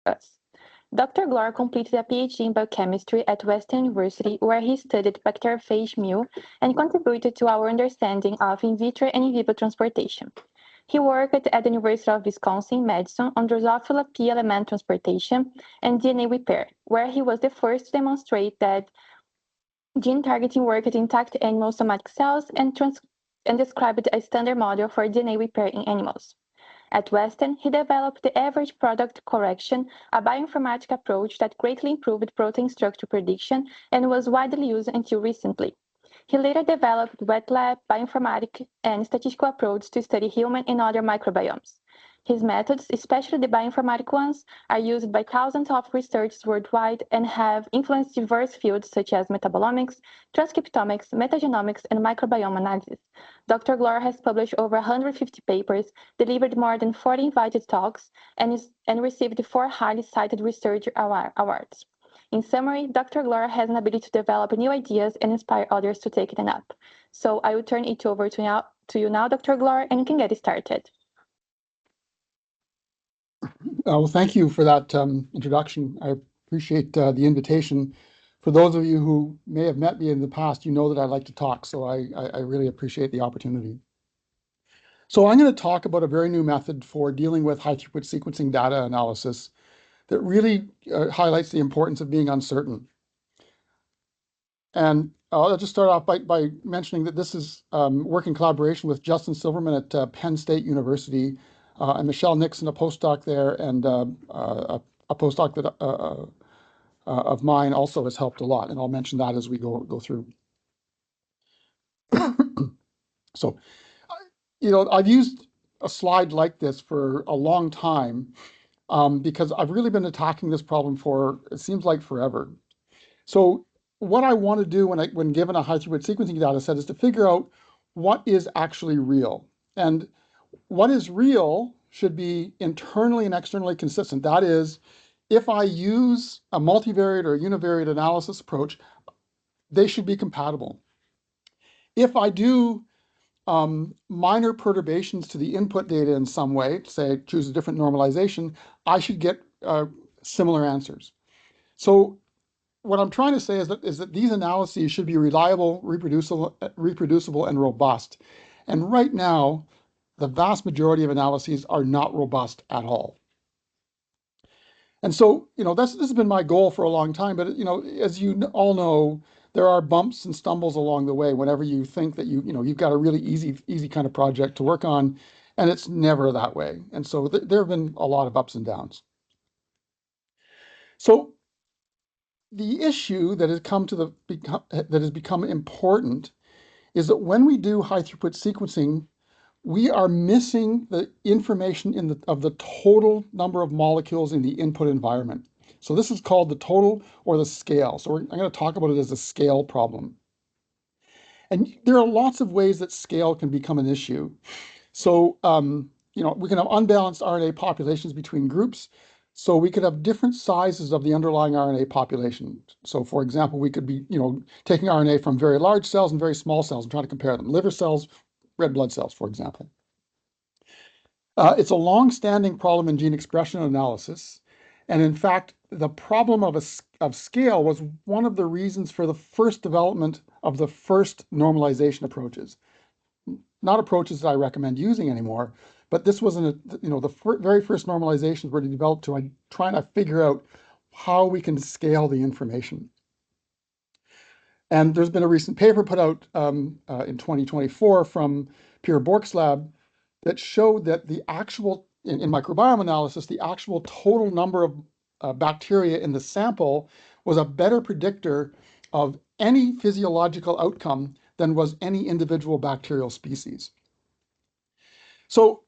us. Dr. Gloor completed a PhD in biochemistry at Western University, where he studied bacteriophage meal and contributed to our understanding of in vitro and in vivo transportation. He worked at the University of Wisconsin-Madison on Drosophila P element transportation and DNA repair, where he was the first to demonstrate that gene targeting worked in intact animal somatic cells and described a standard model for DNA repair in animals. At Weston, he developed the average product correction, a bioinformatic approach that greatly improved protein structure prediction and was widely used until recently. He later developed wet lab, bioinformatic, and statistical approaches to study human and other microbiomes. His methods, especially the bioinformatic ones, are used by thousands of researchers worldwide and have influenced diverse fields such as metabolomics, transcriptomics, metagenomics, and microbiome analysis. Dr. Gloor has published over 150 papers, delivered more than 40 invited talks, and received 4 highly cited research awards. In summary, Dr. Gloor has an ability to develop new ideas and inspire others to take them up. So I will turn it over to you now, Dr. Gloor, and you can get started. Well, thank you for that introduction. I appreciate the invitation. For those of you who may have met me in the past, you know that I like to talk, so I really appreciate the opportunity. So I'm going to talk about a very new method for dealing with high-throughput sequencing data analysis that really highlights the importance of being uncertain. And I'll just start off by mentioning that this is work in collaboration with Justin Silverman at Penn State University, and Michelle Nixon, a postdoc there, and a postdoc that of mine also has helped a lot, and I'll mention that as we go through. So, I've used a slide like this for a long time because I've really been attacking this problem for, it seems like, forever. So what I want to do when given a high-throughput sequencing data set is to figure out what is actually real. And what is real should be internally and externally consistent. That is, if I use a multivariate or a univariate analysis approach, they should be compatible. If I do minor perturbations to the input data in some way, say choose a different normalization, I should get similar answers. So what I'm trying to say is that these analyses should be reliable, reproducible, and robust. And right now, the vast majority of analyses are not robust at all. And so, this has been my goal for a long time. But as you all know, there are bumps and stumbles along the way whenever you think that you've got a really easy kind of project to work on, and it's never that way. And so there have been a lot of ups and downs. So the issue that has become important is that when we do high throughput sequencing, we are missing the information of the total number of molecules in the input environment. So this is called the total or the scale. So I'm going to talk about it as a scale problem. And there are lots of ways that scale can become an issue. So we can have unbalanced RNA populations between groups. So we could have different sizes of the underlying RNA population. So for example, we could be taking RNA from very large cells and very small cells and trying to compare them. Liver cells, red blood cells, for example. It's a long-standing problem in gene expression analysis. And in fact, the problem of scale was one of the reasons for the first development of the first normalization approaches. Not approaches that I recommend using anymore, but this wasn't, the very first normalizations were developed to trying to figure out how we can scale the information. And there's been a recent paper put out in 2024 from Pierre Bork's lab that showed that the actual, in microbiome analysis, the actual total number of bacteria in the sample was a better predictor of any physiological outcome than was any individual bacterial species. So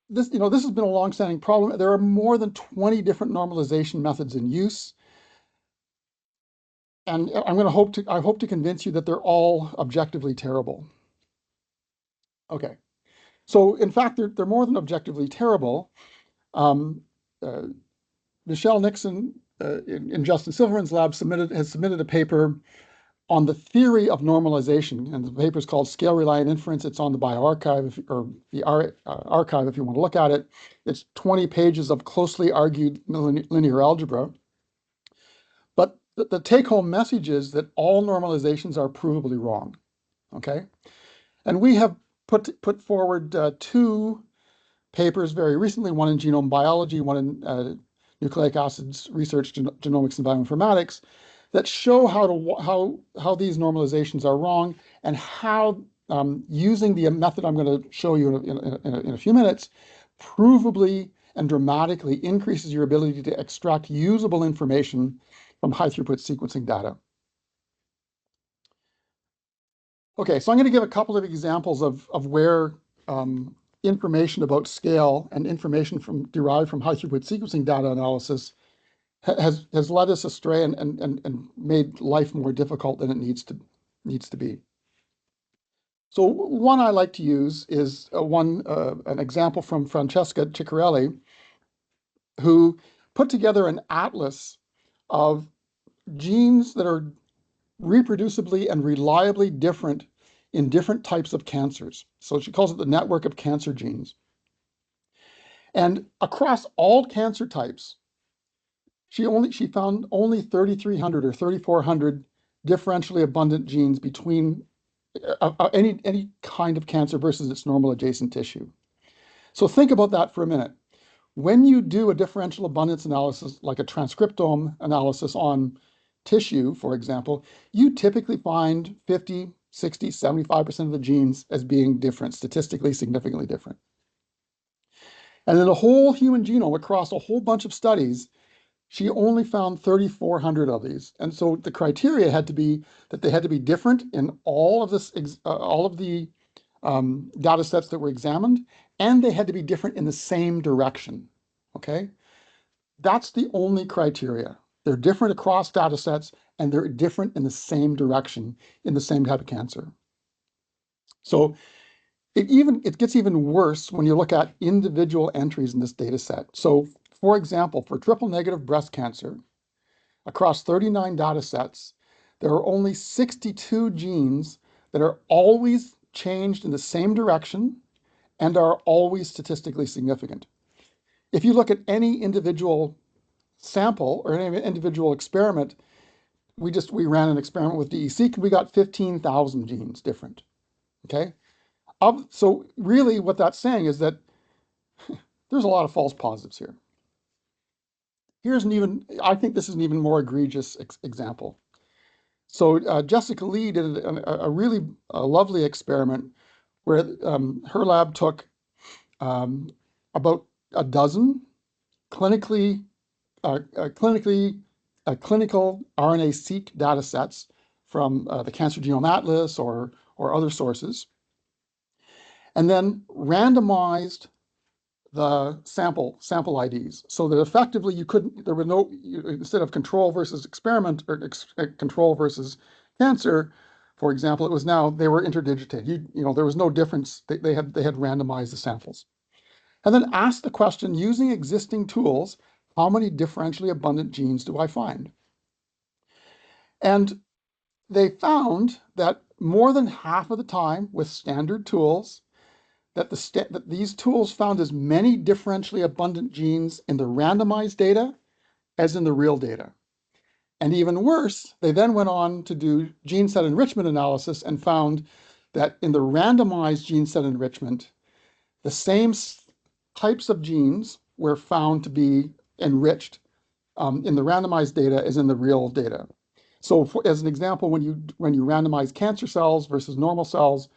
this has been a long-standing problem. There are more than 20 different normalization methods in use. And I hope to convince you that they're all objectively terrible. Okay. So in fact, they're more than objectively terrible. Michelle Nixon in Justin Silverman's lab has submitted a paper on the theory of normalization, and the paper is called Scale Reliant Inference. It's on the bioRxiv, or the archive if you want to look at it. It's 20 pages of closely argued linear algebra. But the take-home message is that all normalizations are provably wrong, okay? And we have put forward two papers very recently, one in genome biology, one in nucleic acids research, genomics, and bioinformatics, that show how these normalizations are wrong, and how using the method I'm going to show you in a few minutes provably and dramatically increases your ability to extract usable information from high throughput sequencing data. Okay, so I'm going to give a couple of examples of where information about scale and information derived from high throughput sequencing data analysis has led us astray and made life more difficult than it needs to be. So one I like to use is an example from Francesca Ciccarelli, who put together an atlas of genes that are reproducibly and reliably different in different types of cancers. So she calls it the network of cancer genes. And across all cancer types, she found only 3,300 or 3,400 differentially abundant genes between any kind of cancer versus its normal adjacent tissue. So think about that for a minute. When you do a differential abundance analysis, like a transcriptome analysis on tissue, for example, you typically find 50, 60, 75% of the genes as being different, statistically significantly different. And in the whole human genome across a whole bunch of studies, she only found 3,400 of these. And so the criteria had to be that they had to be different in all of the data sets that were examined, and they had to be different in the same direction, okay? That's the only criteria. They're different across data sets, and they're different in the same direction in the same type of cancer. So it gets even worse when you look at individual entries in this data set. So for example, for triple negative breast cancer, across 39 data sets, there are only 62 genes that are always changed in the same direction and are always statistically significant. If you look at any individual sample or any individual experiment, we ran an experiment with DEC and we got 15,000 genes different, okay? So really what that's saying is that there's a lot of false positives here. I think this is an even more egregious example. So Jessica Lee did a really lovely experiment where her lab took about a dozen clinical RNA-seq data sets from the Cancer Genome Atlas or other sources, and then randomized the sample IDs so that effectively instead of control versus experiment or control versus cancer, for example, they were interdigitated. There was no difference. They had randomized the samples. And then asked the question, using existing tools, how many differentially abundant genes do I find? And they found that more than half of the time with standard tools, that these tools found as many differentially abundant genes in the randomized data as in the real data. And even worse, they then went on to do gene set enrichment analysis and found that in the randomized gene set enrichment, the same types of genes were found to be enriched in the randomized data as in the real data. So as an example, when you randomize cancer cells versus normal cells,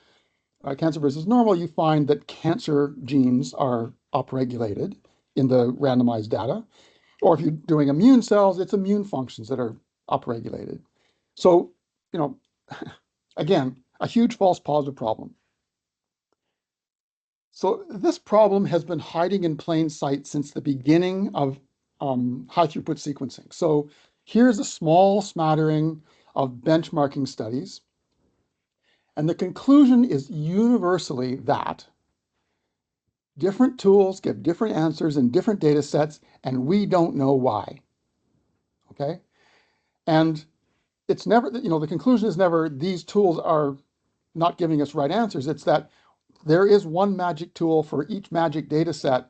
cancer versus normal, you find that cancer genes are upregulated in the randomized data. Or if you're doing immune cells, it's immune functions that are upregulated. So, again, a huge false positive problem. So this problem has been hiding in plain sight since the beginning of high throughput sequencing. So here's a small smattering of benchmarking studies. And the conclusion is universally that different tools give different answers in different data sets, and we don't know why. Okay? And it's never, the conclusion is never these tools are not giving us right answers. It's that there is one magic tool for each magic data set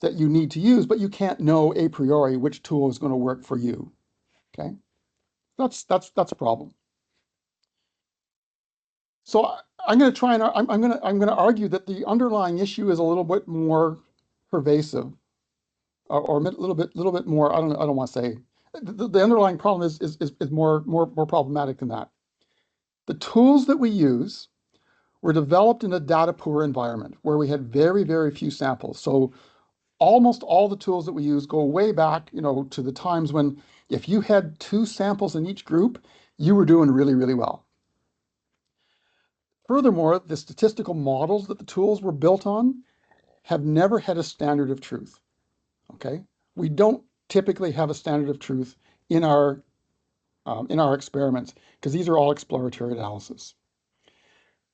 that you need to use, but you can't know a priori which tool is going to work for you. Okay, that's a problem. So I'm going to try and I'm going to argue that the underlying issue is a little bit more pervasive, or a little bit more. I don't want to say the underlying problem is more problematic than that. The tools that we use were developed in a data poor environment where we had very few samples. So almost all the tools that we use go way back, to the times when if you had 2 samples in each group, you were doing really well. Furthermore, the statistical models that the tools were built on have never had a standard of truth. Okay, we don't typically have a standard of truth in our experiments because these are all exploratory analysis.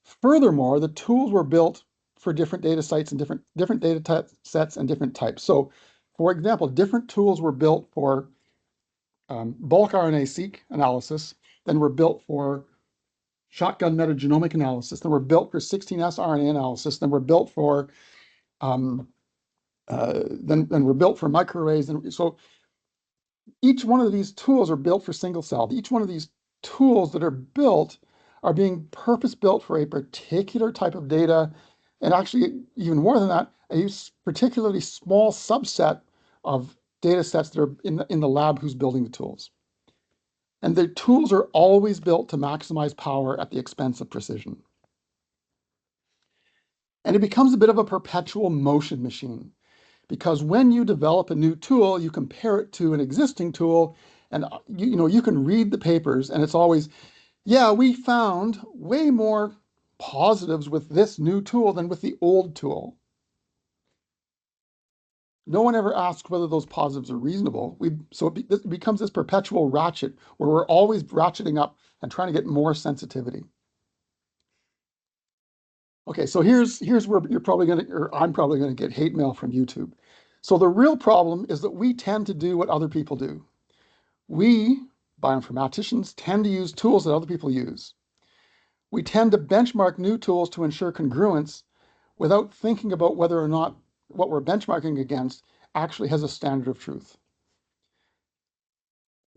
Furthermore, the tools were built for different data sites and different data sets and different types. So, for example, different tools were built for bulk RNA-seq analysis, then were built for shotgun metagenomic analysis, then were built for 16S RNA analysis, then were built for then were built for microarrays. And so each one of these tools are built for single cell. Each one of these tools that are built are being purpose built for a particular type of data, and actually even more than that, a particularly small subset of data sets that are in the lab who's building the tools. And the tools are always built to maximize power at the expense of precision. And it becomes a bit of a perpetual motion machine, because when you develop a new tool, you compare it to an existing tool, and you can read the papers, and it's always, yeah, we found way more positives with this new tool than with the old tool. No one ever asks whether those positives are reasonable. It becomes this perpetual ratchet where we're always ratcheting up and trying to get more sensitivity. Okay, so here's where you're probably going to, or I'm probably going to get hate mail from YouTube. So the real problem is that we tend to do what other people do. We, bioinformaticians, tend to use tools that other people use. We tend to benchmark new tools to ensure congruence without thinking about whether or not what we're benchmarking against actually has a standard of truth.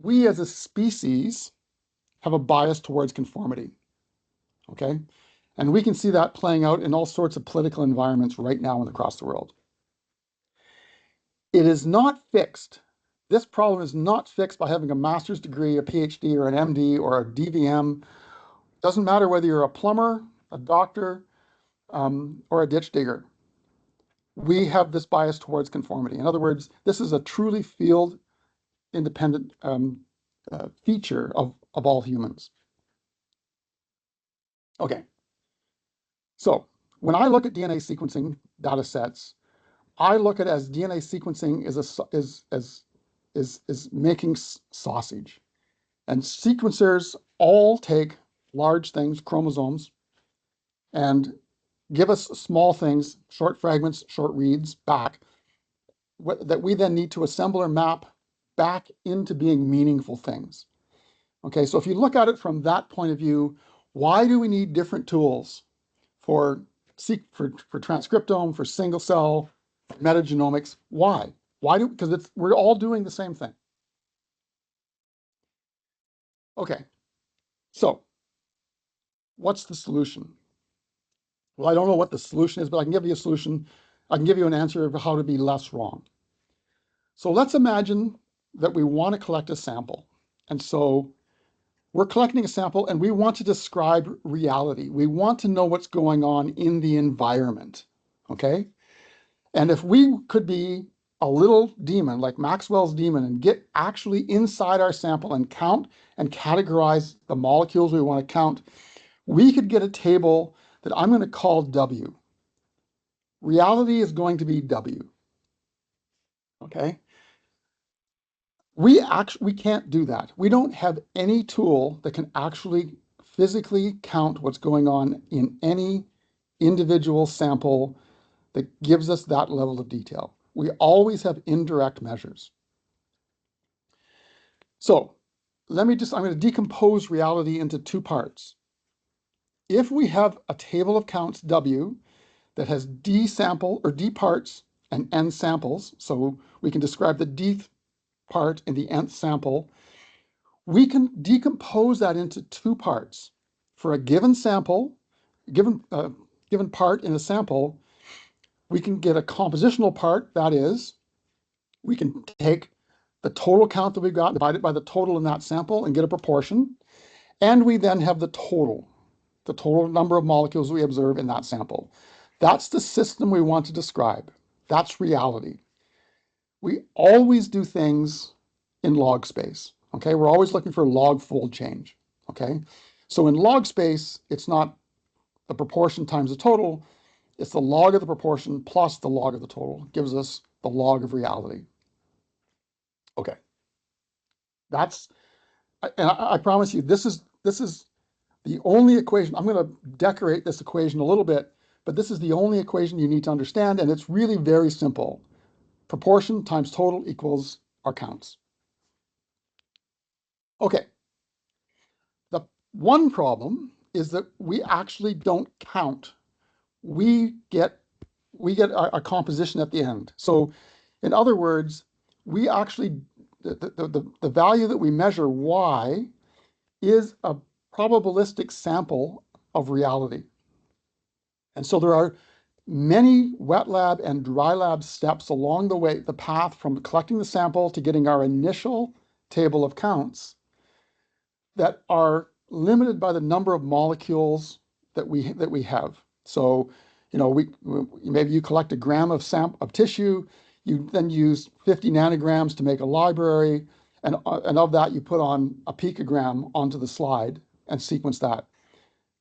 We as a species have a bias towards conformity, okay? And we can see that playing out in all sorts of political environments right now and across the world. It is not fixed. This problem is not fixed by having a master's degree, a PhD, or an MD, or a DVM. Doesn't matter whether you're a plumber, a doctor, or a ditch digger. We have this bias towards conformity. In other words, this is a truly field-independent feature of all humans. Okay, so when I look at DNA sequencing data sets, I look at it as DNA sequencing is making sausage. And sequencers all take large things, chromosomes, and give us small things, short fragments, short reads back, that we then need to assemble or map back into being meaningful things. Okay, so if you look at it from that point of view, why do we need different tools for transcriptome, for single cell, metagenomics? Why? Because we're all doing the same thing. Okay, so what's the solution? Well, I don't know what the solution is, but I can give you a solution. I can give you an answer of how to be less wrong. So let's imagine that we want to collect a sample. And so we're collecting a sample and we want to describe reality. We want to know what's going on in the environment, okay? And if we could be a little demon, like Maxwell's demon, and get actually inside our sample and count and categorize the molecules we want to count, we could get a table that I'm going to call W. Reality is going to be W, okay? We can't do that. We don't have any tool that can actually physically count what's going on in any individual sample that gives us that level of detail. We always have indirect measures. So I'm going to decompose reality into two parts. If we have a table of counts W that has D sample or D parts and N samples, so we can describe the Dth part and the Nth sample, we can decompose that into two parts. For a given sample, given part in a sample, we can get a compositional part, that is, we can take the total count that we've got, divide it by the total in that sample and get a proportion. And we then have the total number of molecules we observe in that sample. That's the system we want to describe. That's reality. We always do things in log space, okay? We're always looking for log fold change, okay? So in log space, it's not the proportion times the total, it's the log of the proportion plus the log of the total. It gives us the log of reality. Okay, that's, and I promise you, this is the only equation. I'm going to decorate this equation a little bit, but this is the only equation you need to understand, and it's really very simple. Proportion times total equals our counts. Okay, the one problem is that we actually don't count. We get a composition at the end. So in other words, we actually, the value that we measure, y, is a probabilistic sample of reality. And so there are many wet lab and dry lab steps along the way, the path from collecting the sample to getting our initial table of counts that are limited by the number of molecules that we have. So, you know, maybe you collect a gram of tissue, you then use 50 nanograms to make a library, and of that you put on a picogram onto the slide and sequence that.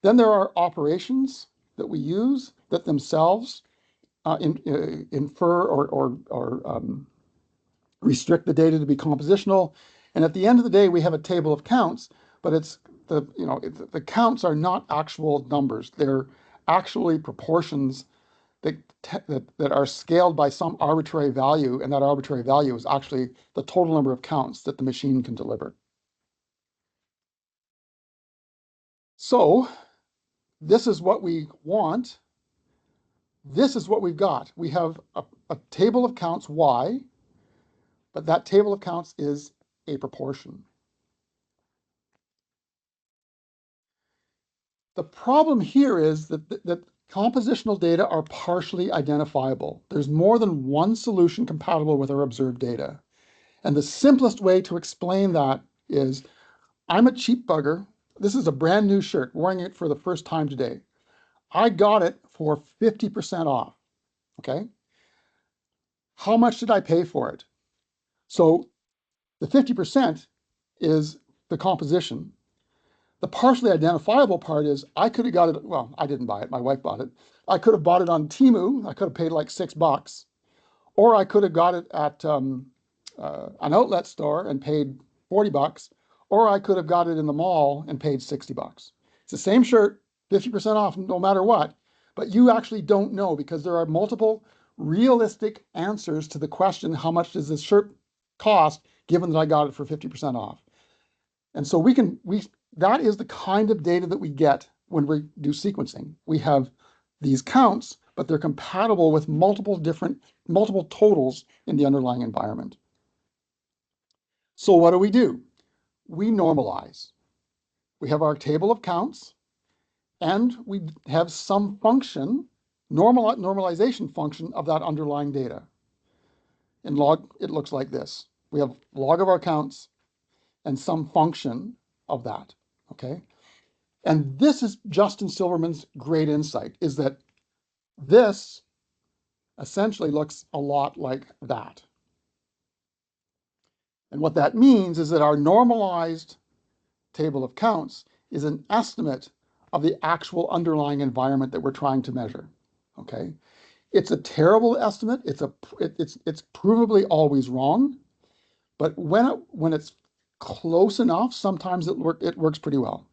Then there are operations that we use that themselves infer or restrict the data to be compositional. And at the end of the day, we have a table of counts, but the counts are not actual numbers. They're actually proportions that are scaled by some arbitrary value, and that arbitrary value is actually the total number of counts that the machine can deliver. So this is what we want. This is what we've got. We have a table of counts y, but that table of counts is a proportion. The problem here is that compositional data are partially identifiable. There's more than one solution compatible with our observed data. And the simplest way to explain that is, I'm a cheap bugger. This is a brand new shirt, wearing it for the first time today. I got it for 50% off, okay? How much did I pay for it? So the 50% is the composition. The partially identifiable part is I could have got it, well, I didn't buy it, my wife bought it. I could have bought it on Temu, I could have paid like $6, or I could have got it at an outlet store and paid $40, or I could have got it in the mall and paid $60. It's the same shirt, 50% off no matter what, but you actually don't know because there are multiple realistic answers to the question, how much does this shirt cost, given that I got it for 50% off? And so that is the kind of data that we get when we do sequencing. We have these counts, but they're compatible with multiple totals in the underlying environment. So what do? We normalize. We have our table of counts, and we have some function, normalization function of that underlying data. In log, it looks like this. We have log of our counts and some function of that, okay? And this is Justin Silverman's great insight, is that this essentially looks a lot like that. And what that means is that our normalized table of counts is an estimate of the actual underlying environment that we're trying to measure, okay? It's a terrible estimate. It's provably always wrong, but when it's close enough, sometimes it works pretty well.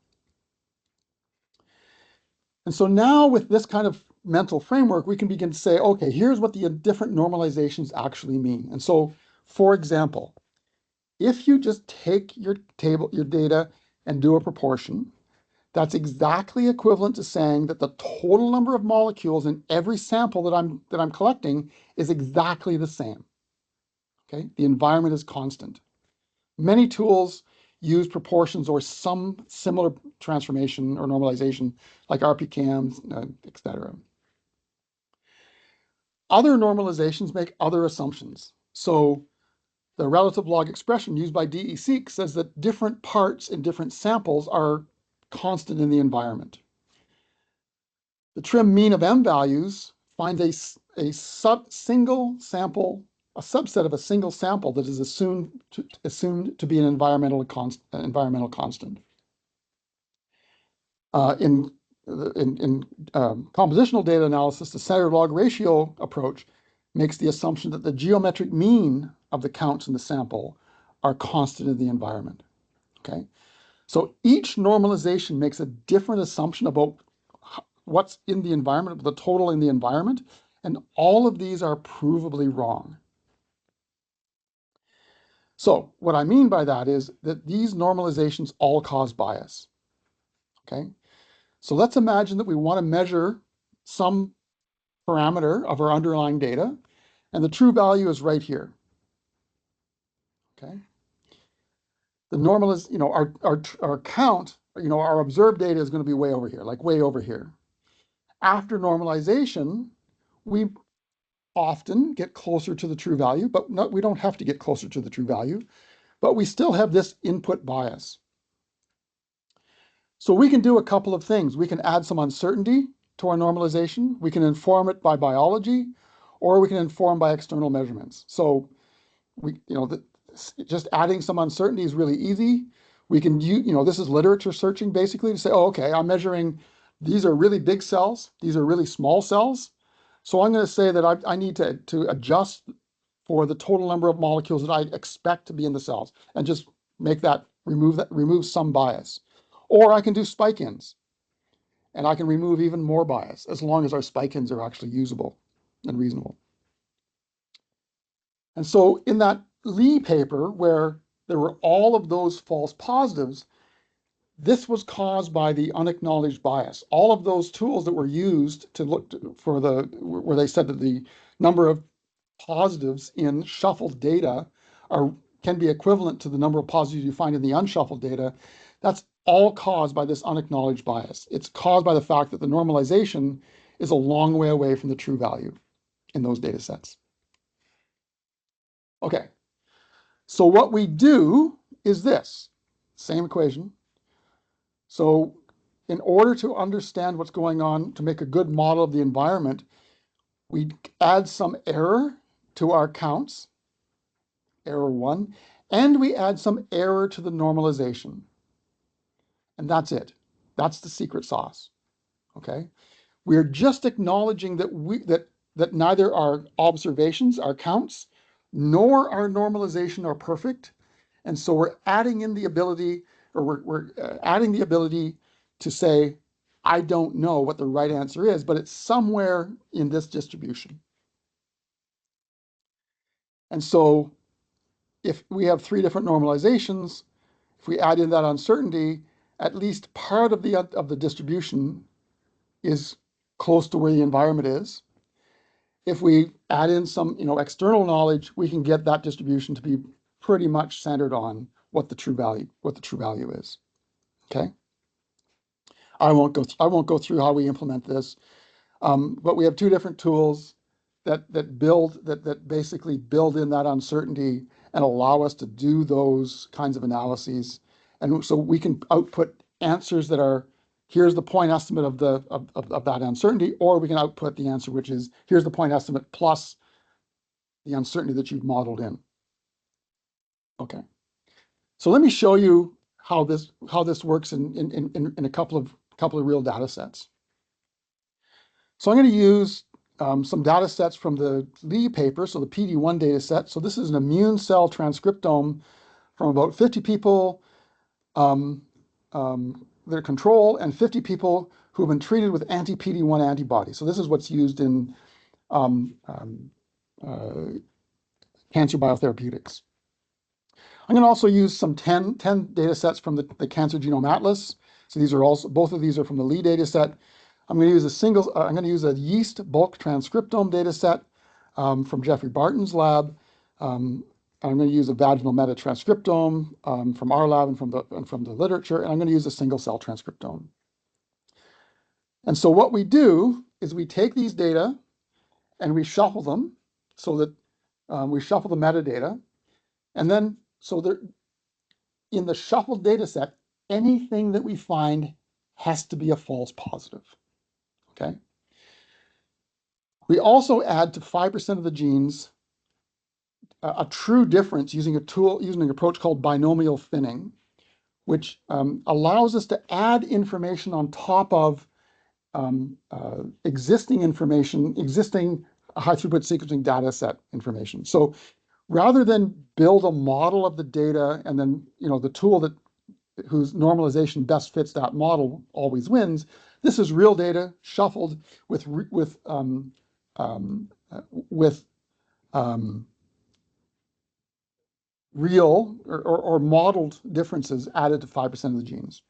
And so now with this kind of mental framework, we can begin to say, okay, here's what the different normalizations actually mean. And so, for example, if you just take your data and do a proportion, that's exactly equivalent to saying that the total number of molecules in every sample that I'm collecting is exactly the same. Okay, the environment is constant. Many tools use proportions or some similar transformation or normalization, like RPKMs, etc. Other normalizations make other assumptions. So the relative log expression used by DE-seq says that different parts in different samples are constant in the environment. The trim mean of M values finds a single sample, a subset of a single sample that is assumed to be an environmental constant. In compositional data analysis, the standard log ratio approach makes the assumption that the geometric mean of the counts in the sample are constant in the environment. Okay, so each normalization makes a different assumption about what's in the environment, the total in the environment, and all of these are provably wrong. So what I mean by that is that these normalizations all cause bias. Okay, so let's imagine that we want to measure some parameter of our underlying data, and the true value is right here. Okay, the normal is, our count, our observed data is going to be way over here, like way over here. After normalization, we often get closer to the true value, but we don't have to get closer to the true value, but we still have this input bias. So we can do a couple of things. We can add some uncertainty to our normalization. We can inform it by biology, or we can inform by external measurements. So just adding some uncertainty is really easy. We can use, this is literature searching basically to say, oh, okay, I'm measuring, these are really big cells, these are really small cells. So I'm going to say that I need to adjust for the total number of molecules that I expect to be in the cells and just remove some bias. Or I can do spike-ins and I can remove even more bias as long as our spike-ins are actually usable and reasonable. And so in that Lee paper where there were all of those false positives, this was caused by the unacknowledged bias. All of those tools that were used to look for where they said that the number of positives in shuffled data can be equivalent to the number of positives you find in the unshuffled data. That's all caused by this unacknowledged bias. It's caused by the fact that the normalization is a long way away from the true value in those data sets. Okay, so what we do is this, same equation. So in order to understand what's going on, to make a good model of the environment, we add some error to our counts, error 1, and we add some error to the normalization. And that's it. That's the secret sauce. Okay? We're just acknowledging that neither our observations, our counts, nor our normalization are perfect. And so we're adding in the ability, or we're adding the ability to say, I don't know what the right answer is, but it's somewhere in this distribution. And so if we have 3 different normalizations, if we add in that uncertainty, at least part of the distribution is close to where the environment is. If we add in some external knowledge, we can get that distribution to be pretty much centered on what the true value is. Okay. I won't go through how we implement this, but we have 2 different tools that basically build in that uncertainty and allow us to do those kinds of analyses. And so we can output answers that are, here's the point estimate of that uncertainty, or we can output the answer which is, here's the point estimate plus the uncertainty that you've modeled in. Okay. So let me show you how this works in a couple of real data sets. So I'm going to use some data sets from the Lee paper, so the PD1 data set. So this is an immune cell transcriptome from about 50 people that are control and 50 people who have been treated with anti-PD1 antibodies. So this is what's used in cancer biotherapeutics. I'm going to also use some 10 data sets from the Cancer Genome Atlas. So these are also, both of these are from the lead data set. I'm going to use a yeast bulk transcriptome data set from Jeffrey Barton's lab. I'm going to use a vaginal metatranscriptome from our lab and from the literature, and I'm going to use a single cell transcriptome. And so what we do is we take these data and we shuffle them so that we shuffle the metadata, and then in the shuffled data set, anything that we find has to be a false positive. Okay. We also add to 5% of the genes a true difference using an approach called binomial thinning, which allows us to add information on top of existing high throughput sequencing data set information. So rather than build a model of the data and then the tool whose normalization best fits that model always wins, this is real data shuffled with real or modeled differences added to 5% of the genes.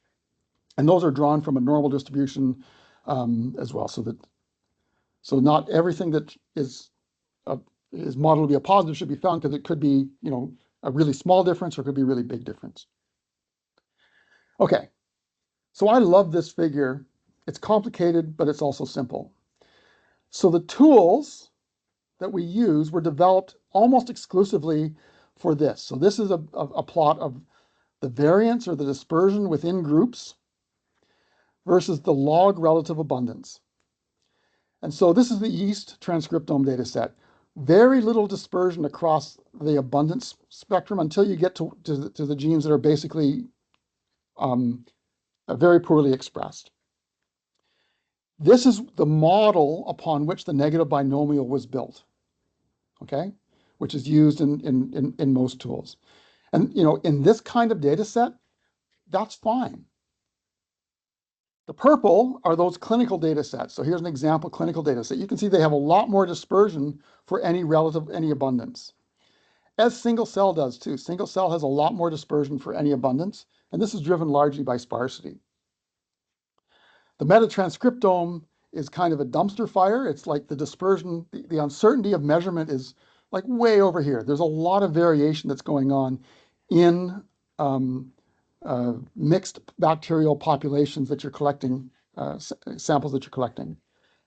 And those are drawn from a normal distribution as well. So not everything that is modeled to be a positive should be found, because it could be a really small difference or it could be a really big difference. Okay, so I love this figure. It's complicated, but it's also simple. So the tools that we use were developed almost exclusively for this. So this is a plot of the variance or the dispersion within groups versus the log relative abundance. And so this is the yeast transcriptome data set. Very little dispersion across the abundance spectrum until you get to the genes that are basically very poorly expressed. This is the model upon which the negative binomial was built, okay, which is used in most tools. And in this kind of data set, that's fine. The purple are those clinical data sets. So here's an example clinical data set. You can see they have a lot more dispersion for any abundance, as single cell does too. Single cell has a lot more dispersion for any abundance, and this is driven largely by sparsity. The metatranscriptome is kind of a dumpster fire. It's like the dispersion, the uncertainty of measurement is like way over here. There's a lot of variation that's going on in mixed bacterial populations that you're collecting, samples that you're collecting.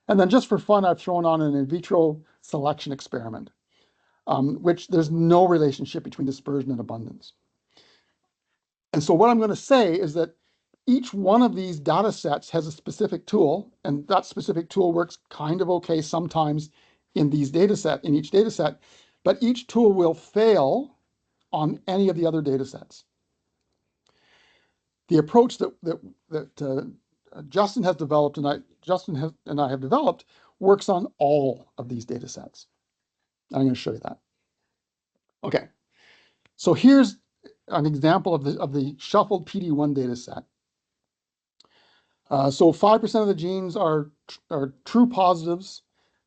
And then just for fun, I've thrown on an in vitro selection experiment, which there's no relationship between dispersion and abundance. And so what I'm going to say is that each one of these data sets has a specific tool, and that specific tool works kind of okay sometimes in each data set, but each tool will fail on any of the other data sets. The approach that Justin has developed and I have developed works on all of these data sets. I'm going to show you that. Okay, so here's an example of the shuffled PD1 data set. So 5% of the genes are true positives.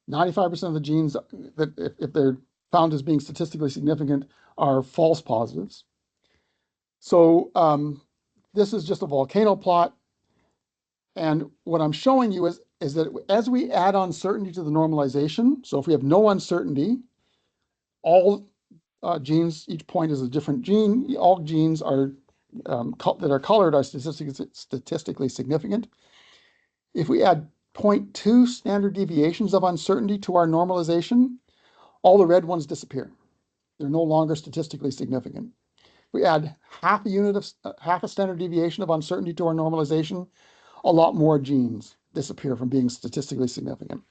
95% of the genes that, if they're found as being statistically significant, are false positives. So this is just a volcano plot. And what I'm showing you is that as we add uncertainty to the normalization, so if we have no uncertainty, all genes, each point is a different gene, all genes are that are colored are statistically significant. If we add 0.2 standard deviations of uncertainty to our normalization, all the red ones disappear. They're no longer statistically significant. If we add half a standard deviation of uncertainty to our normalization, a lot more genes disappear from being statistically significant.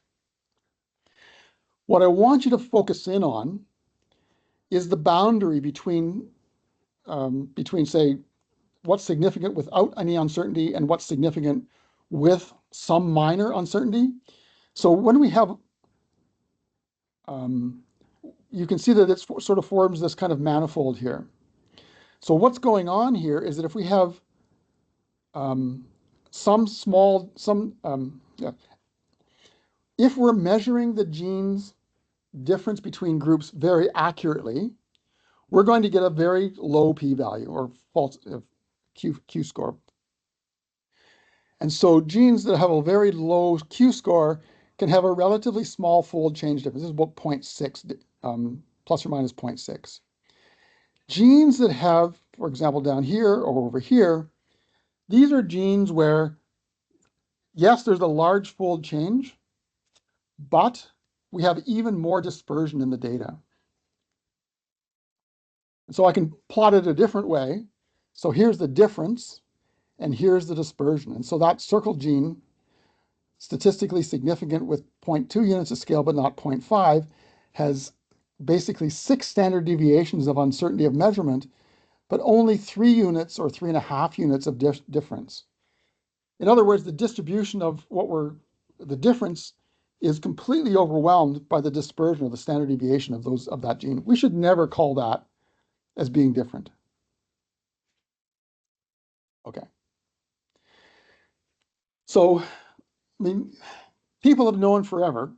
What I want you to focus in on is the boundary between say, what's significant without any uncertainty and what's significant with some minor uncertainty. So when we have, you can see that it sort of forms this kind of manifold here. So what's going on here is that if we have if we're measuring the genes difference between groups very accurately, we're going to get a very low p-value or false Q score. And so genes that have a very low Q score can have a relatively small fold change difference. This is about 0.6, plus or minus 0.6. Genes that have, for example, down here or over here, these are genes where, yes, there's a large fold change, but we have even more dispersion in the data. So I can plot it a different way. So here's the difference, and here's the dispersion. And so that circle gene, statistically significant with 0.2 units of scale, but not 0.5, has basically 6 standard deviations of uncertainty of measurement, but only 3 units or 3.5 units of difference. In other words, the distribution of the difference is completely overwhelmed by the dispersion of the standard deviation of that gene. We should never call that as being different. Okay. So, I mean, people have known forever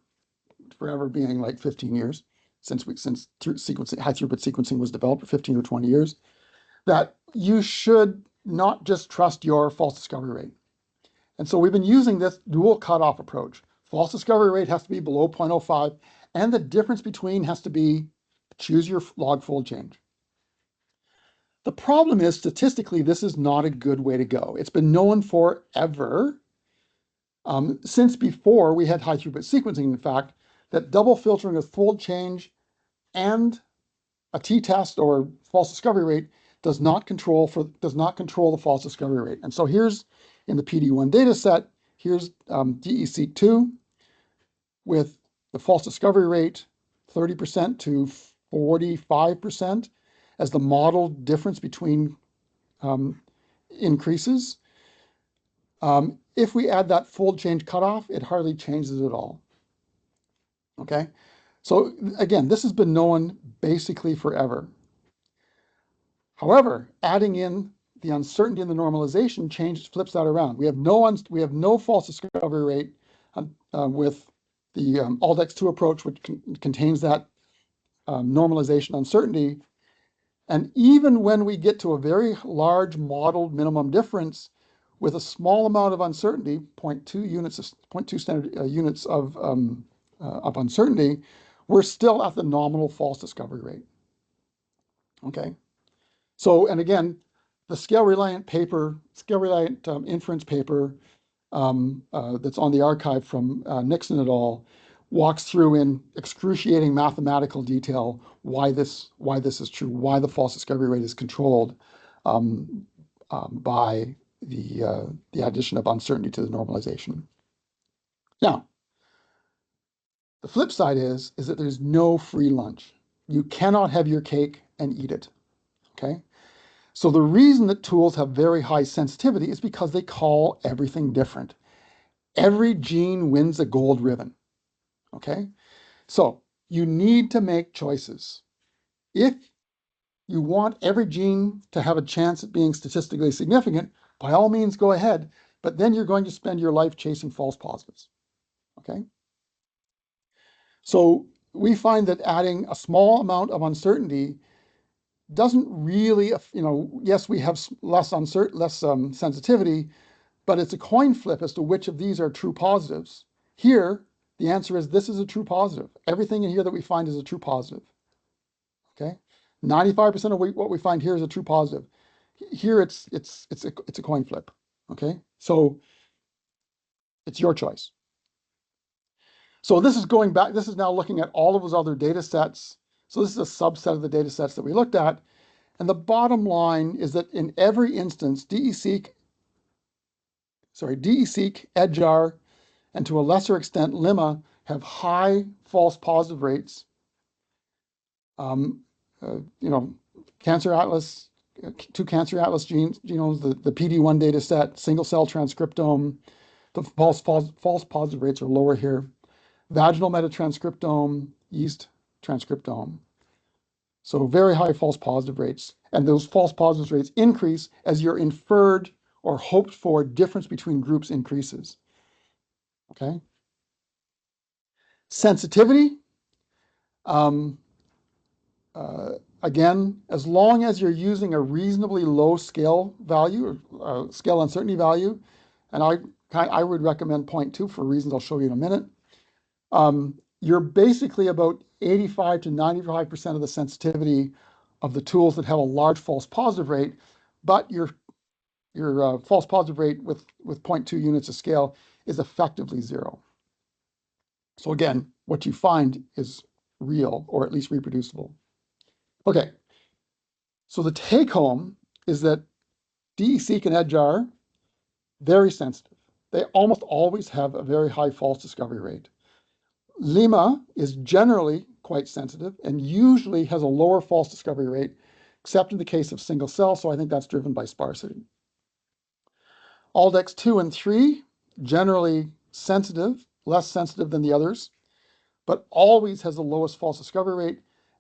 being like 15 years since high throughput sequencing was developed, 15 or 20 years, that you should not just trust your false discovery rate. And so we've been using this dual cutoff approach. False discovery rate has to be below 0.05, and the difference between has to be, choose your log fold change. The problem is, statistically, this is not a good way to go. It's been known forever, since before we had high throughput sequencing, in fact, that double filtering of fold change and a t-test or false discovery rate does not control the false discovery rate. And so here's in the PD1 data set, here's DESeq2 with the false discovery rate 30% to 45% as the model difference between increases. If we add that fold change cutoff, it hardly changes at all. Okay, so again, this has been known basically forever. However, adding in the uncertainty in the normalization flips that around. We have no false discovery rate with the ALDEX2 approach, which contains that normalization uncertainty. And even when we get to a very large modeled minimum difference with a small amount of uncertainty, 0.2 standard units of uncertainty, we're still at the nominal false discovery rate. Okay. So, and again, the scale-reliant inference paper that's on the archive from Nixon et al. Walks through in excruciating mathematical detail why this is true, why the false discovery rate is controlled by the addition of uncertainty to the normalization. Now, the flip side is that there's no free lunch. You cannot have your cake and eat it. Okay. So the reason that tools have very high sensitivity is because they call everything different. Every gene wins a gold ribbon. Okay? So you need to make choices. If you want every gene to have a chance at being statistically significant, by all means go ahead, but then you're going to spend your life chasing false positives. Okay? So we find that adding a small amount of uncertainty doesn't really, yes, we have less sensitivity, but it's a coin flip as to which of these are true positives. Here, the answer is this is a true positive. Everything in here that we find is a true positive. Okay, 95% of what we find here is a true positive. Here, it's a coin flip. Okay, so it's your choice. So this is going back. This is now looking at all of those other data sets. So this is a subset of the data sets that we looked at. And the bottom line is that in every instance, DESeq, EdgeR, and to a lesser extent, Lemma have high false positive rates. Cancer Atlas, 2 Cancer Atlas genomes, the PD1 data set, single cell transcriptome, the false positive rates are lower here. Vaginal metatranscriptome, yeast transcriptome. So very high false positive rates. And those false positive rates increase as your inferred or hoped for difference between groups increases. Okay. Sensitivity. again, as long as you're using a reasonably low scale value, scale uncertainty value, and I would recommend 0.2 for reasons I'll show you in a minute, you're basically about 85 to 95% of the sensitivity of the tools that have a large false positive rate, but your false positive rate with 0.2 units of scale is effectively zero. So again, what you find is real, or at least reproducible. Okay, so the take home is that DESeq and EDGE are very sensitive. They almost always have a very high false discovery rate. Lima is generally quite sensitive and usually has a lower false discovery rate, except in the case of single cell, so I think that's driven by sparsity. ALDEX 2 and 3, generally sensitive, less sensitive than the others, but always has the lowest false discovery rate,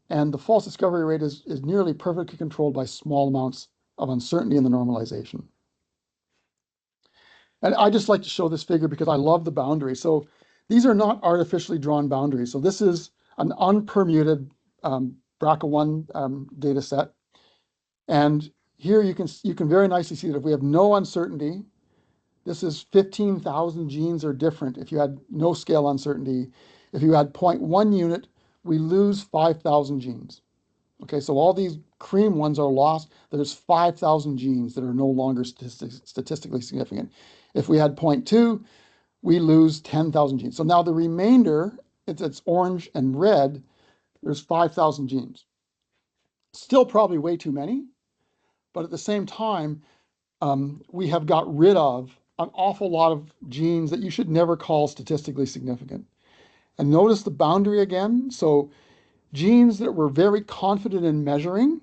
and the false discovery rate is nearly perfectly controlled by small amounts of uncertainty in the normalization. And I just like to show this figure because I love the boundary. So these are not artificially drawn boundaries. So this is an unpermuted BRCA1 data set. And here you can very nicely see that if we have no uncertainty, this is 15,000 genes are different if you had no scale uncertainty. If you had 0.1 unit, we lose 5,000 genes. Okay, so all these cream ones are lost. There's 5,000 genes that are no longer statistically significant. If we had 0.2, we lose 10,000 genes. So now the remainder, it's orange and red, there's 5,000 genes. Still probably way too many, but at the same time, we have got rid of an awful lot of genes that you should never call statistically significant. And notice the boundary again. So genes that we're very confident in measuring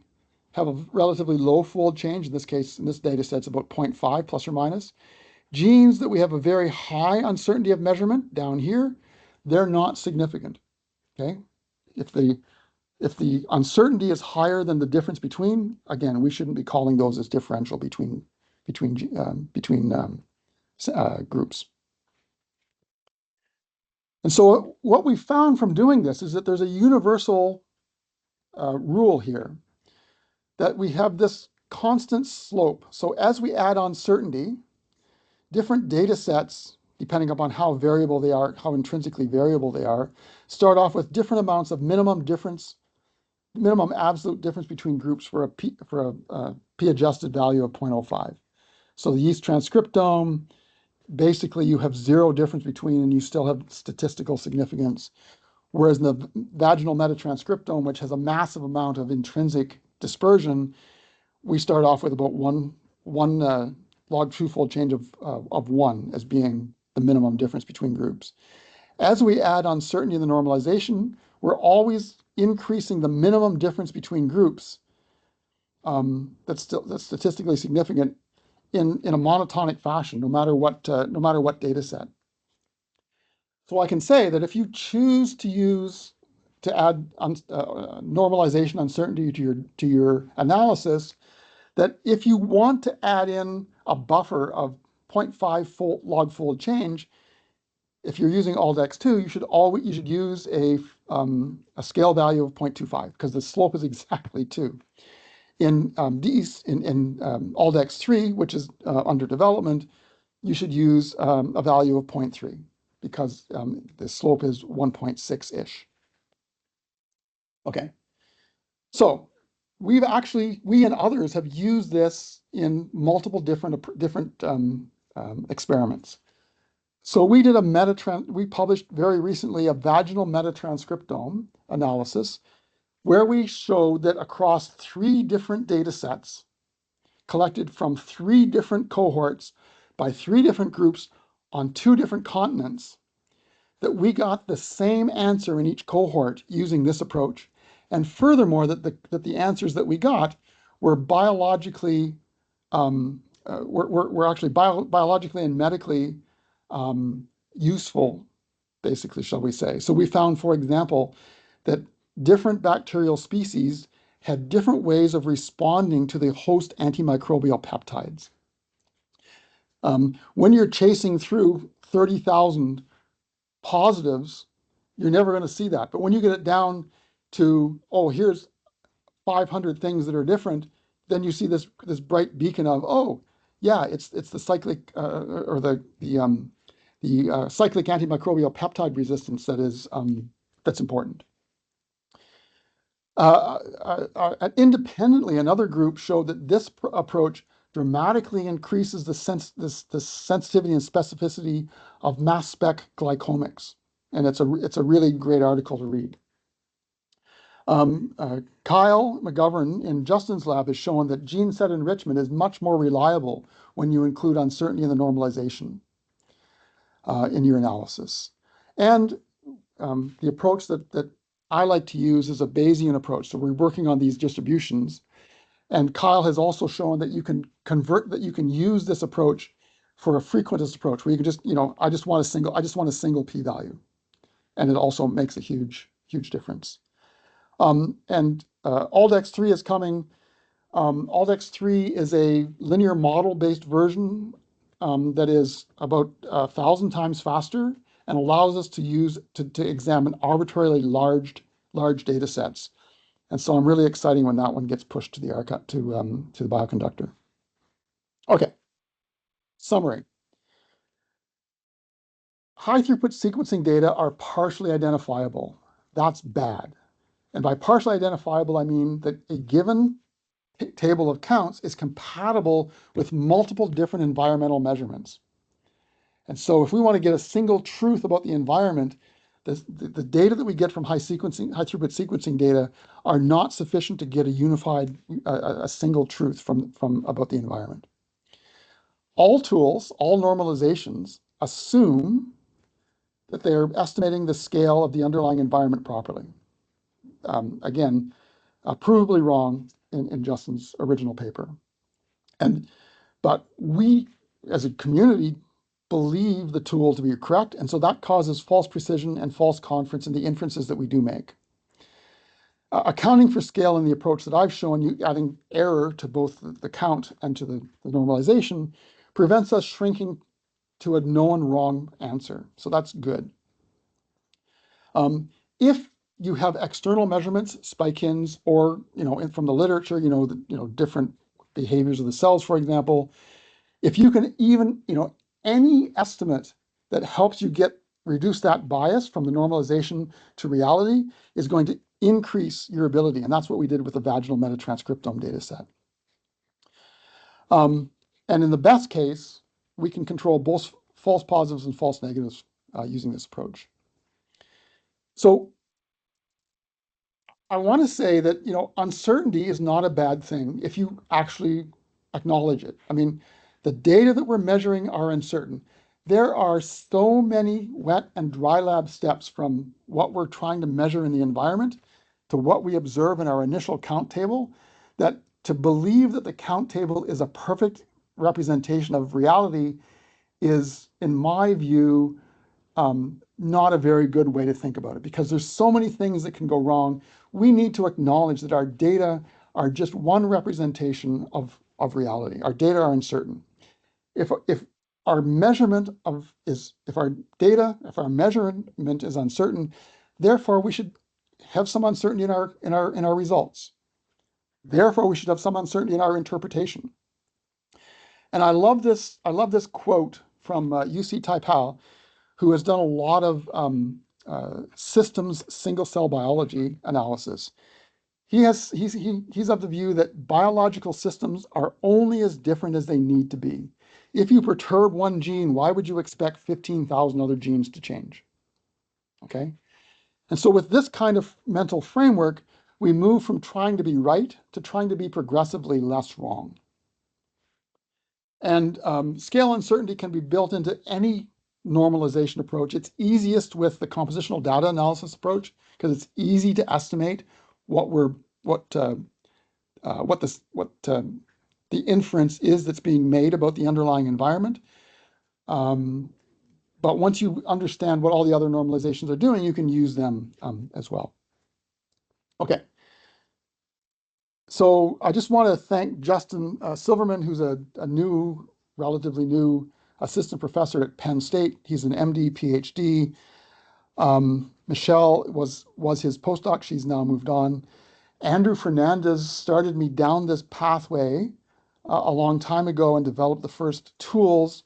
have a relatively low fold change. In this case, in this data set, it's about 0.5 plus or minus. Genes that we have a very high uncertainty of measurement down here, they're not significant. Okay, if the uncertainty is higher than the difference between, again, we shouldn't be calling those as differential between groups. And so what we found from doing this is that there's a universal rule here, that we have this constant slope. So as we add uncertainty, different data sets, depending upon how variable they are, how intrinsically variable they are, start off with different amounts of minimum absolute difference between groups for a p-adjusted value of 0.05. So the yeast transcriptome, basically you have zero difference between and you still have statistical significance. Whereas in the vaginal metatranscriptome, which has a massive amount of intrinsic dispersion, we start off with about one log twofold change of 1 as being the minimum difference between groups. As we add uncertainty in the normalization, we're always increasing the minimum difference between groups that's statistically significant in a monotonic fashion, no matter what data set. So I can say that if you choose to add normalization uncertainty to your analysis, that if you want to add in a buffer of 0.5 log fold change, if you're using ALDEX2, you should use a scale value of 0.25 because the slope is exactly 2. In ALDEX3, which is under development, you should use a value of 0.3 because the slope is 1.6-ish. Okay, so we and others have used this in multiple different experiments. So we published very recently a vaginal metatranscriptome analysis where we showed that across 3 different data sets collected from 3 different cohorts by 3 different groups on 2 different continents, that we got the same answer in each cohort using this approach. And furthermore, that the answers that we got were biologically, were actually biologically and medically useful, basically, shall we say. So we found, for example, that different bacterial species had different ways of responding to the host antimicrobial peptides. When you're chasing through 30,000 positives, you're never going to see that. But when you get it down to, oh, here's 500 things that are different, then you see this bright beacon of, oh, yeah, it's the cyclic or the cyclic antimicrobial peptide resistance that's important. Independently, another group showed that this approach dramatically increases the sensitivity and specificity of mass spec glycomics, and it's a really great article to read. Kyle McGovern in Justin's lab has shown that gene set enrichment is much more reliable when you include uncertainty in the normalization in your analysis. And the approach that I like to use is a Bayesian approach. So we're working on these distributions. And Kyle has also shown that you can use this approach for a frequentist approach where you can just, I just want a single p-value. And it also makes a huge difference. ALDX3 is coming. ALDX3 is a linear model-based version that is about 1,000 times faster and allows us to examine arbitrarily large data sets. And so I'm really excited when that one gets pushed to the bioconductor. Okay, summary. High throughput sequencing data are partially identifiable. That's bad. And by partially identifiable, I mean that a given table of counts is compatible with multiple different environmental measurements. And so if we want to get a single truth about the environment, the data that we get from high throughput sequencing data are not sufficient to get a unified, a single truth from about the environment. All tools, all normalizations assume that they are estimating the scale of the underlying environment properly. Again, provably wrong in Justin's original paper. But we, as a community, believe the tool to be correct, and so that causes false precision and false confidence in the inferences that we do make. Accounting for scale in the approach that I've shown you, adding error to both the count and to the normalization, prevents us shrinking to a known wrong answer. So that's good. If you have external measurements, spike-ins, or from the literature, different behaviors of the cells, for example, if you can even, any estimate that helps you reduce that bias from the normalization to reality is going to increase your ability. And that's what we did with the vaginal metatranscriptome data set. And in the best case, we can control both false positives and false negatives using this approach. So I want to say that, uncertainty is not a bad thing if you actually acknowledge it. I mean, the data that we're measuring are uncertain. There are so many wet and dry lab steps from what we're trying to measure in the environment to what we observe in our initial count table, that to believe that the count table is a perfect representation of reality is, in my view, not a very good way to think about it, because there's so many things that can go wrong. We need to acknowledge that our data are just one representation of reality. Our data are uncertain. If our measurement if our measurement is uncertain, therefore we should have some uncertainty in our results. Therefore, we should have some uncertainty in our interpretation. And I love this quote from UC Taipei, who has done a lot of systems single-cell biology analysis. He's of the view that biological systems are only as different as they need to be. If you perturb one gene, why would you expect 15,000 other genes to change? Okay? And so with this kind of mental framework, we move from trying to be right to trying to be progressively less wrong. And scale uncertainty can be built into any normalization approach. It's easiest with the compositional data analysis approach because it's easy to estimate what the inference is that's being made about the underlying environment. But once you understand what all the other normalizations are doing, you can use them as well. Okay. So I just want to thank Justin Silverman, who's a relatively new assistant professor at Penn State. He's an MD, PhD. Michelle was his postdoc. She's now moved on. Andrew Fernandez started me down this pathway a long time ago and developed the first tools.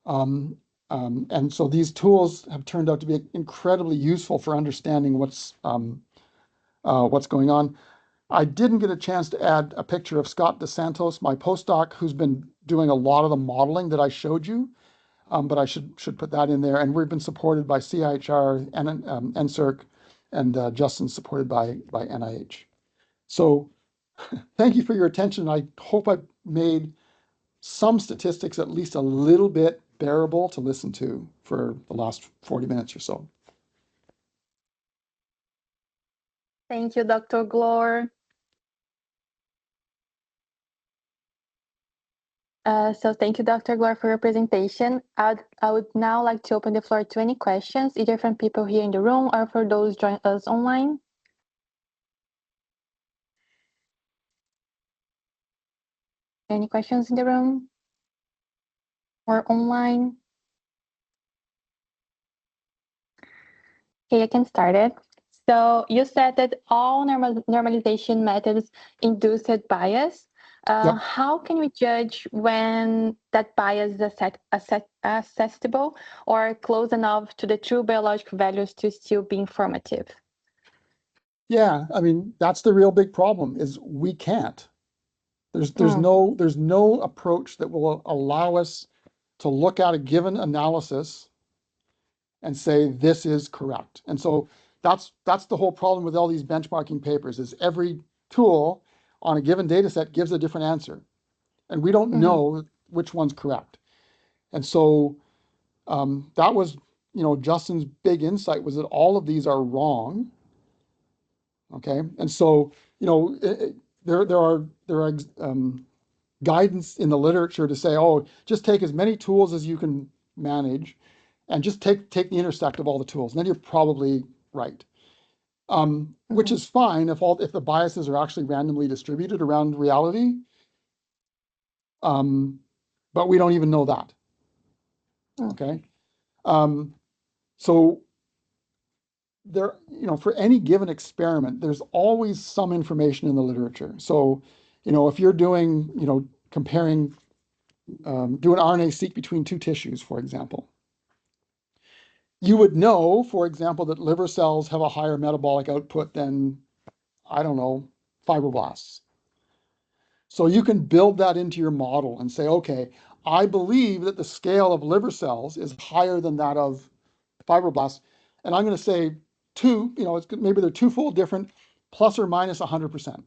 And so these tools have turned out to be incredibly useful for understanding what's going on. I didn't get a chance to add a picture of Scott DeSantos, my postdoc, who's been doing a lot of the modeling that I showed you, but I should put that in there. And we've been supported by CIHR, NSERC, and Justin supported by NIH. So thank you for your attention. I hope I made some statistics at least a little bit bearable to listen to for the last 40 minutes or so. Thank you, Dr. Gloor. So thank you, Dr. Gloor, for your presentation. I would now like to open the floor to any questions, either from people here in the room or for those joining us online. Any questions in the room or online? Okay, I can start it. So you said that all normalization methods induced bias. Yep. How can we judge when that bias is accessible or close enough to the true biological values to still be informative? Yeah, I mean, that's the real big problem is we can't. There's no approach that will allow us to look at a given analysis and say this is correct. And so that's the whole problem with all these benchmarking papers is every tool on a given data set gives a different answer. And we don't know which one's correct. And so that was, Justin's big insight was that all of these are wrong. Okay. And so, there are guidance in the literature to say, oh, just take as many tools as you can manage and just take the intersect of all the tools. And then you're probably right. Which is fine if the biases are actually randomly distributed around reality. But we don't even know that. Okay. So there, for any given experiment, there's always some information in the literature. So, if you're doing, comparing, do an RNA-seq between two tissues, for example, you would know, for example, that liver cells have a higher metabolic output than, I don't know, fibroblasts. So you can build that into your model and say, okay, I believe that the scale of liver cells is higher than that of fibroblasts. And I'm going to say maybe they're twofold different, plus or minus 100%.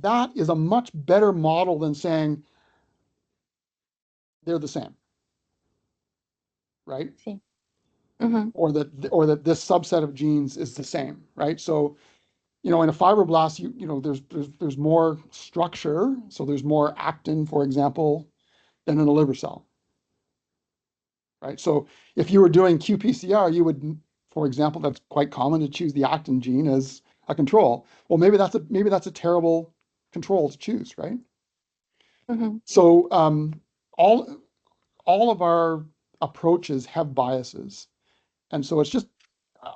That is a much better model than saying they're the same, right? Or that this subset of genes is the same, right? So, in a fibroblast, there's more structure, so there's more actin, for example, than in a liver cell, right? So if you were doing qPCR, you would, for example, that's quite common to choose the actin gene as a control. Well, maybe that's a terrible control to choose, right? So all of our approaches have biases, and so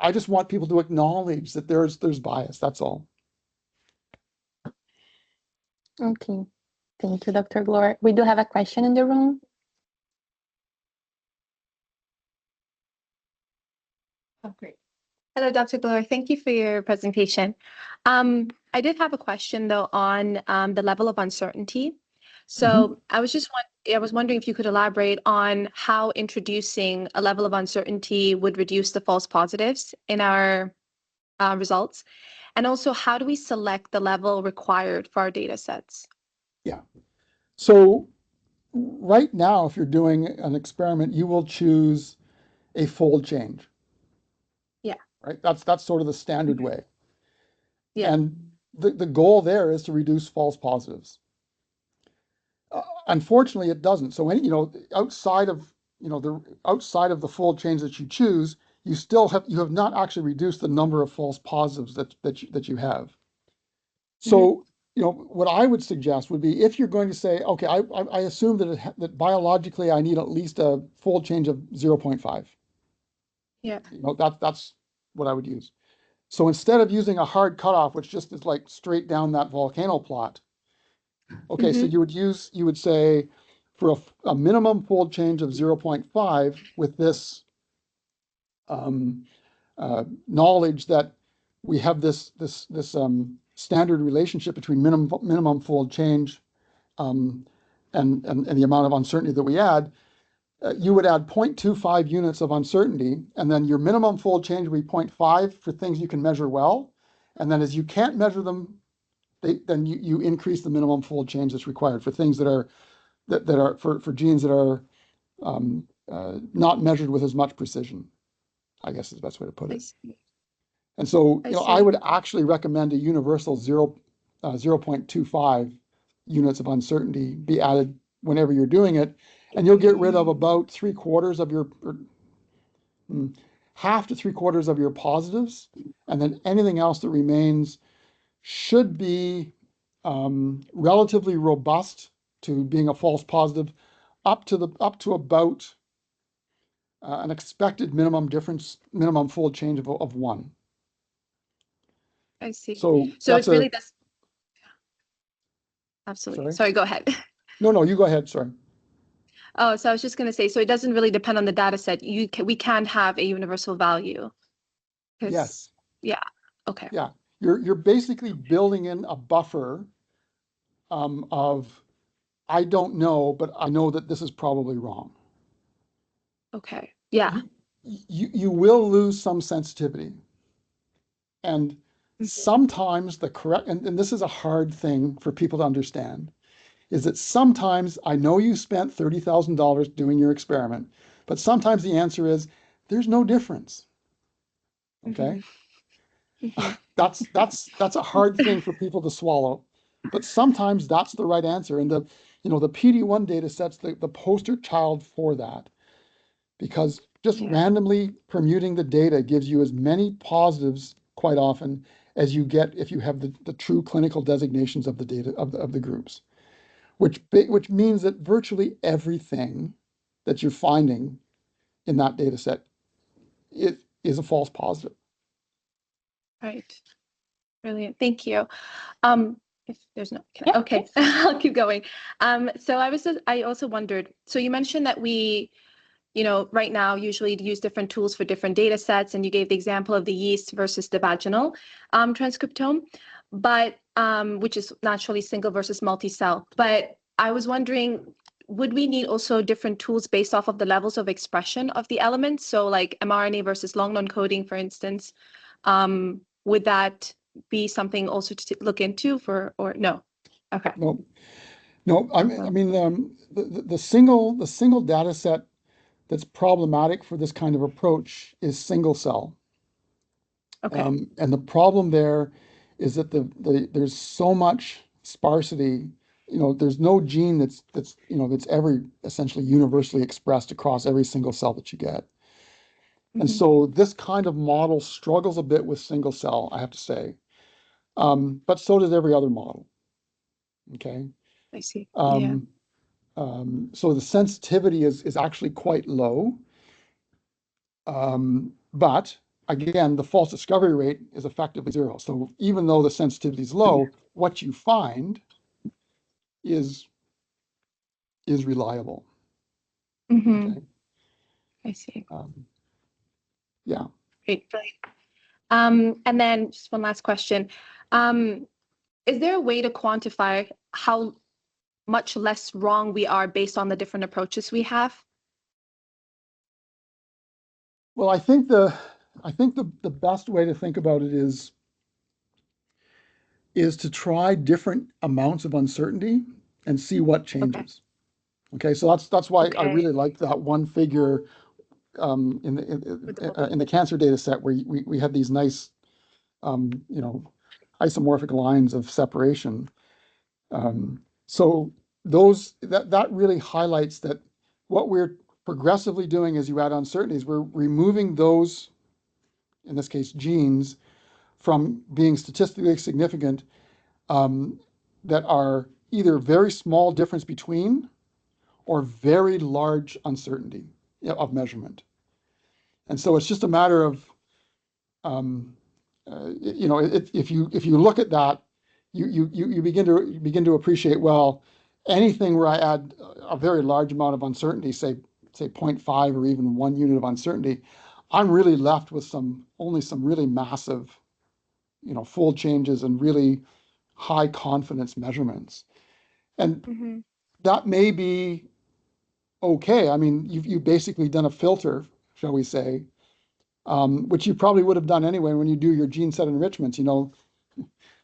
I just want people to acknowledge that there's bias. That's all. Okay, thank you, Dr. Gloor. We do have a question in the room. Oh, great. Hello, Dr. Gloor. Thank you for your presentation. I did have a question, though, on the level of uncertainty. So I was wondering if you could elaborate on how introducing a level of uncertainty would reduce the false positives in our results. And also, how do we select the level required for our data sets? Yeah. So right now, if you're doing an experiment, you will choose a fold change. Yeah. Right? That's sort of the standard way. Yeah. And the goal there is to reduce false positives. Unfortunately, it doesn't. So outside of the fold change that you choose, you have not actually reduced the number of false positives that you have. So what I would suggest would be if you're going to say, okay, I assume that biologically I need at least a fold change of 0.5. Yeah. That's what I would use. So instead of using a hard cutoff, which just is like straight down that volcano plot, okay, so you would say for a minimum fold change of 0.5 with this knowledge that we have this standard relationship between minimum fold change and the amount of uncertainty that we add, you would add 0.25 units of uncertainty, and then your minimum fold change would be 0.5 for things you can measure well, and then as you can't measure them, then you increase the minimum fold change that's required for things that are for genes that are not measured with as much precision, I guess is the best way to put I it. see. And so, I you know, I see. would actually recommend a universal 0.25 units of uncertainty be added whenever you're doing it, and you'll get rid of about 3/4 of your, half to 3/4 of your positives, and then anything else that remains should be relatively robust to being a false positive, up to about an expected minimum fold change of 1. I see. So So that's it a really does. Absolutely. sorry. Sorry, go ahead. No, you go ahead. Sorry. Oh, so I was just going to say, so it doesn't really depend on the data set. We can have a universal value. Yes. Yeah. Okay. Yeah. You're basically building in a buffer of I don't know, but I know that this is probably wrong. Okay. Yeah. You will lose some sensitivity. And sometimes the correct, and this is a hard thing for people to understand, is that sometimes I know you spent $30,000 doing your experiment, but sometimes the answer is there's no difference. Okay? That's a hard thing for people to swallow, but sometimes that's the right answer. And the PD-1 data sets the poster child for that, because just Yeah. randomly permuting the data gives you as many positives quite often as you get if you have the true clinical designations of the data of the groups, which means that virtually everything that you're finding in that data set is a false positive. Right. Brilliant. Thank you. If there's no, Yeah. okay, I'll keep going. So I also wondered, so you mentioned that we, right now usually use different tools for different data sets, and you gave the example of the yeast versus the vaginal transcriptome, but which is naturally single versus multi-cell. But I was wondering, would we need also different tools based off of the levels of expression of the elements? So like mRNA versus long non-coding, for instance, would that be something also to look into or no? Okay. No, I mean, the single data set that's problematic for this kind of approach is single cell. Okay. And the problem there is that there's so much sparsity. There's no gene that's ever essentially universally expressed across every single cell that you get. And so this kind of model struggles a bit with single cell, I have to say. But so does every other model. Okay. I see. Yeah. Um, so the sensitivity is actually quite low. But again, the false discovery rate is effectively 0. So even though the sensitivity is low, what you find is reliable. Okay. I see. Yeah. Great. Brilliant. And then just one last question. Is there a way to quantify how much less wrong we are based on the different approaches we have? Well, I think the best way to think about it is to try different amounts of uncertainty and see what Okay. changes. Okay, so that's why I Okay. really like that one figure in With the in the cancer data set where we had these nice isomorphic lines of separation. So that really highlights that what we're progressively doing as you add uncertainties, we're removing those, in this case, genes, from being statistically significant that are either very small difference between or very large uncertainty of measurement. And so it's just a matter of you know, if you look at that, you begin to appreciate, well, anything where I add a very large amount of uncertainty, say 0.5 or even 1 unit of uncertainty, I'm really left with only some really massive, you know, fold changes and really high confidence measurements. And that may be okay. I mean, you've basically done a filter, shall we say, which you probably would have done anyway when you do your gene set enrichments. You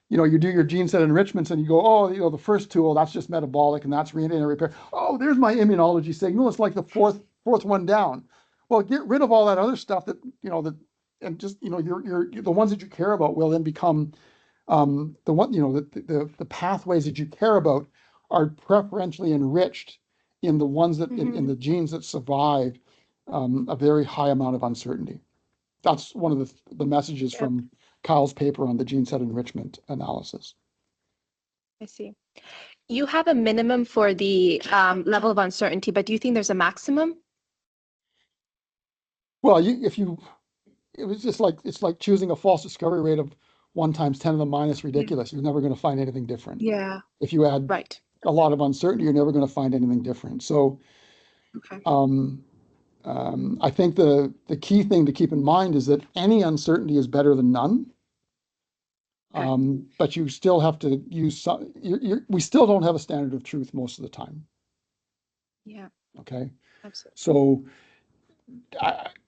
do your gene set enrichments and you go, oh, the first tool, that's just metabolic and that's DNA repair. Oh, there's my immunology signal. It's like the fourth one down. Well, get rid of all that other stuff and just, the ones that you care about will then become the pathways that you care about are preferentially enriched in the ones that in the genes that survive a very high amount of uncertainty. That's one of the messages from Kyle's paper on the gene set enrichment analysis. I see. You have a minimum for the level of uncertainty, but do you think there's a maximum? Well, it's like choosing a false discovery rate of 1 times 10 to the minus ridiculous. You're never going to find anything different. Yeah. If you add Right. a lot of uncertainty, you're never going to find anything different. So, Okay. I think the key thing to keep in mind is that any uncertainty is better than none. But you still have to use some. We still don't have a standard of truth most of the time. Yeah. Okay. Absolutely. So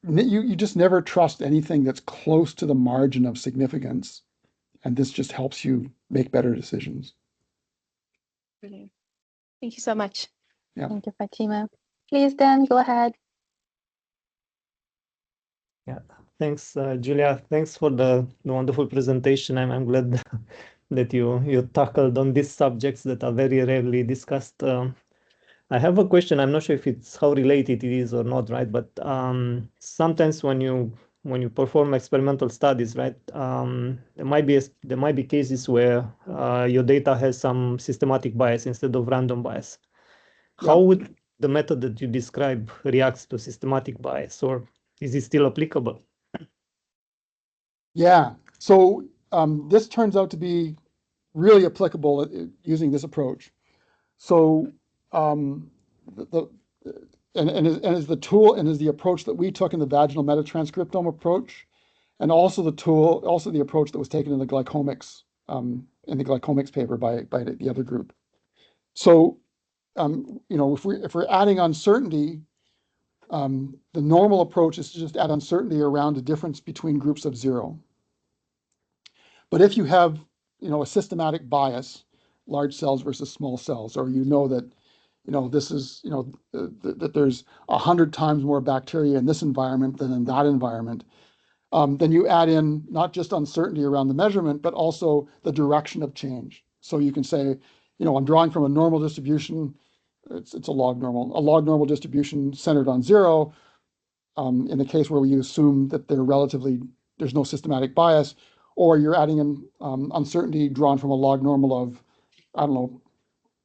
you just never trust anything that's close to the margin of significance, and this just helps you make better decisions. Brilliant. Thank you so much. Yeah. Thank you, Fatima. Please, Dan, go ahead. Yeah, thanks, Julia. Thanks for the wonderful presentation. I'm glad that you tackled on these subjects that are very rarely discussed. I have a question. I'm not sure if it's how related it is or not, right? But sometimes when you perform experimental studies, right, there might be cases where your data has some systematic bias instead of random bias. How would the method that you describe reacts to systematic bias, or is it still applicable? Yeah. So this turns out to be really applicable using this approach. So is the tool and is the approach that we took in the vaginal metatranscriptome approach, and also the approach that was taken in the glycomics paper by the other group. So if we're adding uncertainty, the normal approach is to just add uncertainty around a difference between groups of 0. But if you have a systematic bias, large cells versus small cells, or that this is that there's 100 times more bacteria in this environment than in that environment, then you add in not just uncertainty around the measurement, but also the direction of change. So you can say, I'm drawing from a normal distribution. It's a log normal distribution centered on 0. In the case where we assume that there's no systematic bias, or you're adding in uncertainty drawn from a log normal of, I don't know,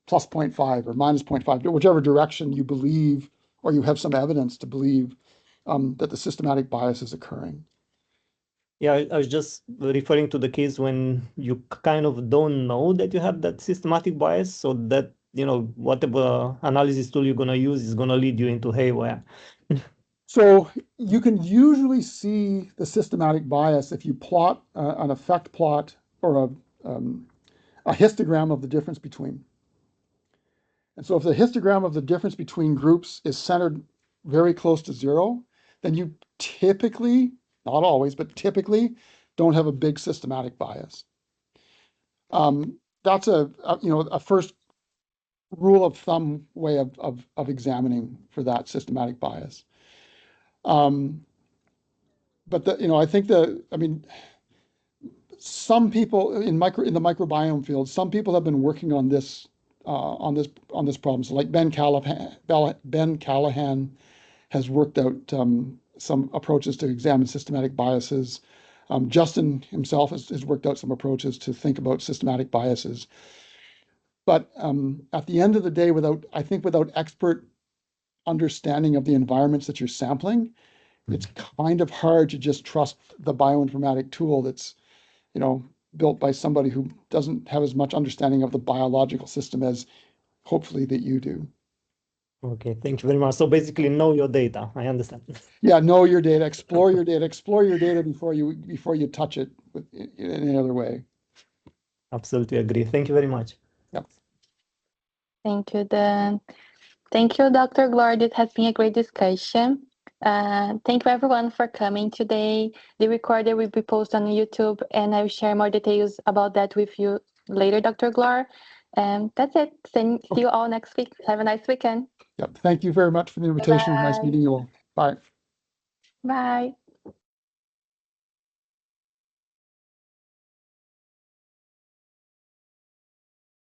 plus 0.5 or minus 0.5, whichever direction you believe, or you have some evidence to believe that the systematic bias is occurring. Yeah, I was just referring to the case when you kind of don't know that you have that systematic bias, so that, whatever analysis tool you're going to use is going to lead you into haywire. So you can usually see the systematic bias if you plot an effect plot or a histogram of the difference between. And so if the histogram of the difference between groups is centered very close to 0, then you typically, not always, but typically don't have a big systematic bias. That's a first rule of thumb way of examining for that systematic bias. But I think some people in the microbiome field, some people have been working on this problem. So like Ben Callahan has worked out some approaches to examine systematic biases. Justin himself has worked out some approaches to think about systematic biases. But at the end of the day, without expert understanding of the environments that you're sampling, it's kind of hard to just trust the bioinformatic tool that's built by somebody who doesn't have as much understanding of the biological system as hopefully that you do. Okay, thank you very much. So basically, know your data. I understand. Yeah, know your data, explore your data before you touch it in any other way. Absolutely agree. Thank you very much. Yep. Thank you, Dan. Thank you, Dr. Gloor. This has been a great discussion. Thank you, everyone, for coming today. The recorder will be posted on YouTube, and I will share more details about that with you later, Dr. Gloor. That's it. See you all next week. Have a nice weekend. Yep. Thank you very much for the invitation. Nice Bye-bye. meeting you all. Bye. Bye.